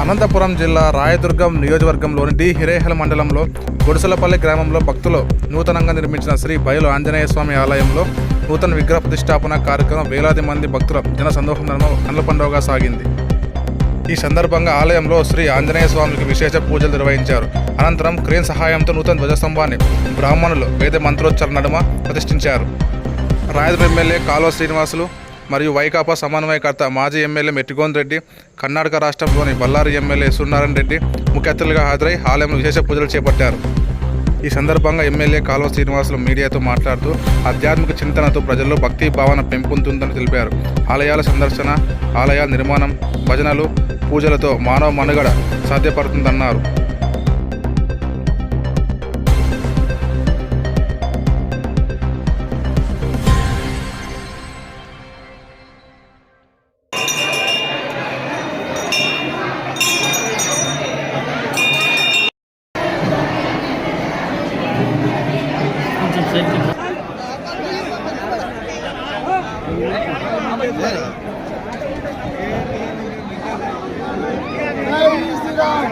అనంతపురం జిల్లా రాయదుర్గం నియోజకవర్గంలోని డి హిరేహల్ మండలంలో గుడిసెలపల్లి గ్రామంలో భక్తులు నూతనంగా నిర్మించిన శ్రీ బయలు ఆంజనేయ స్వామి ఆలయంలో నూతన విగ్రహ ప్రతిష్టాపన కార్యక్రమం వేలాది మంది భక్తుల జన సందోహంలో కన్నుల పండుగగా సాగింది. ఈ సందర్భంగా ఆలయంలో శ్రీ ఆంజనేయ స్వామికి విశేష పూజలు నిర్వహించారు. అనంతరం క్రేన్ సహాయంతో నూతన ధ్వజస్తంభాన్ని బ్రాహ్మణులు వేద మంత్రోచ్చరణ నడుమ ప్రతిష్ఠించారు. రాయదుర్గం ఎమ్మెల్యే కాలువ శ్రీనివాసులు మరియు వైకాపా సమన్వయకర్త మాజీ ఎమ్మెల్యే మెట్టిగోన్ రెడ్డి, కర్ణాటక రాష్ట్రంలోని బళ్ళారి ఎమ్మెల్యే సూర్యనారాయణ రెడ్డి ముఖ్య అతిథులుగా హాజరై ఆలయంలో విశేష పూజలు చేపట్టారు. ఈ సందర్భంగా ఎమ్మెల్యే కాలువ శ్రీనివాసులు మీడియాతో మాట్లాడుతూ ఆధ్యాత్మిక చింతనతో ప్రజల్లో భక్తి భావన పెంపొందుతుందని తెలిపారు. ఆలయాల సందర్శన, ఆలయాల నిర్మాణం, భజనలు, పూజలతో మానవ మనుగడ సాధ్యపడుతుందన్నారు.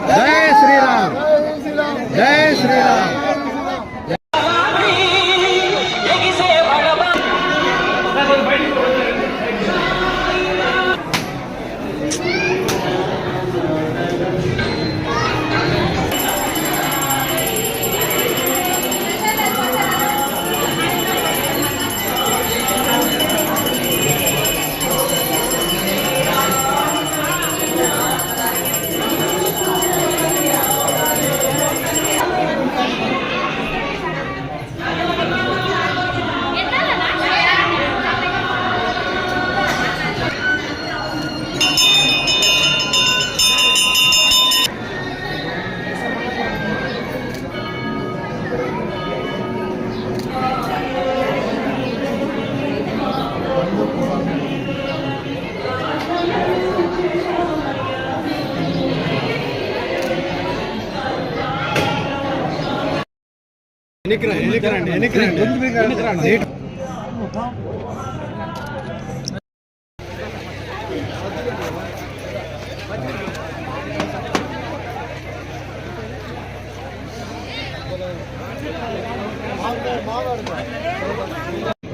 జై శ్రీరామ్, జై శ్రీరామ్.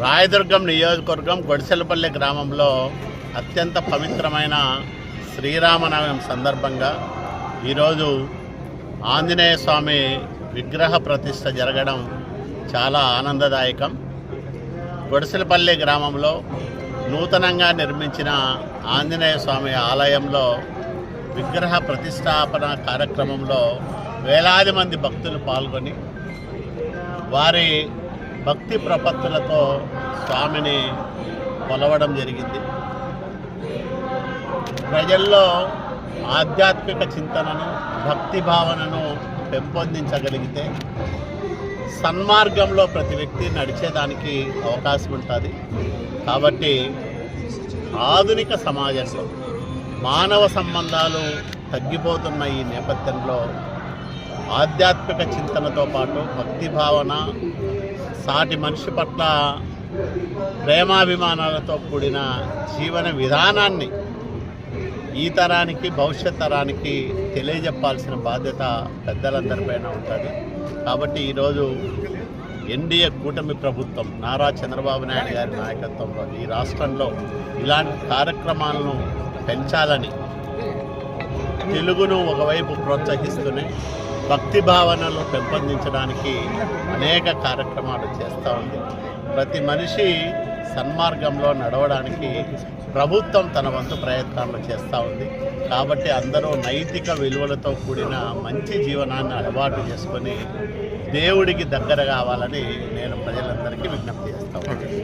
రాయదుర్గం నియోజకవర్గం గుడిసెలపల్లి గ్రామంలో అత్యంత పవిత్రమైన శ్రీరామనవమి సందర్భంగా ఈరోజు ఆంజనేయ స్వామి విగ్రహ ప్రతిష్ఠ జరగడం చాలా ఆనందదాయకం. గుడిసెలపల్లి గ్రామంలో నూతనంగా నిర్మించిన ఆంజనేయ స్వామి ఆలయంలో విగ్రహ ప్రతిష్టాపన కార్యక్రమంలో వేలాది మంది భక్తులు పాల్గొని వారి భక్తి ప్రపత్తులతో స్వామిని కొలవడం జరిగింది. ప్రజల్లో ఆధ్యాత్మిక చింతనను, భక్తి భావనను పెంపొందించగలిగితే సన్మార్గంలో ప్రతి వ్యక్తి నడిచేదానికి అవకాశం ఉంటుంది. కాబట్టి ఆధునిక సమాజంలో మానవ సంబంధాలు తగ్గిపోతున్న ఈ నేపథ్యంలో ఆధ్యాత్మిక చింతనతో పాటు భక్తి భావన, సాటి మనిషి పట్ల ప్రేమాభిమానాలతో కూడిన జీవన విధానాన్ని ఈ తరానికి, భవిష్యత్ తరానికి తెలియజెప్పాల్సిన బాధ్యత పెద్దలందరిపైన ఉంటుంది. కాబట్టి ఈరోజు ఎన్డీఏ కూటమి ప్రభుత్వం నారా చంద్రబాబు నాయుడు గారి నాయకత్వంలో ఈ రాష్ట్రంలో ఇలాంటి కార్యక్రమాలను పెంచాలని, తెలుగును ఒకవైపు ప్రోత్సహిస్తూనే భక్తి భావనలు పెంపొందించడానికి అనేక కార్యక్రమాలు చేస్తూ ఉంది. ప్రతి మనిషి సన్మార్గంలో నడవడానికి ప్రభుత్వం తన వంతు ప్రయత్నాలు చేస్తూ ఉంది. కాబట్టి అందరూ నైతిక విలువలతో కూడిన మంచి జీవనాన్ని అలవాటు చేసుకొని దేవుడికి దగ్గర కావాలని నేను ప్రజలందరికీ విజ్ఞప్తి చేస్తాను.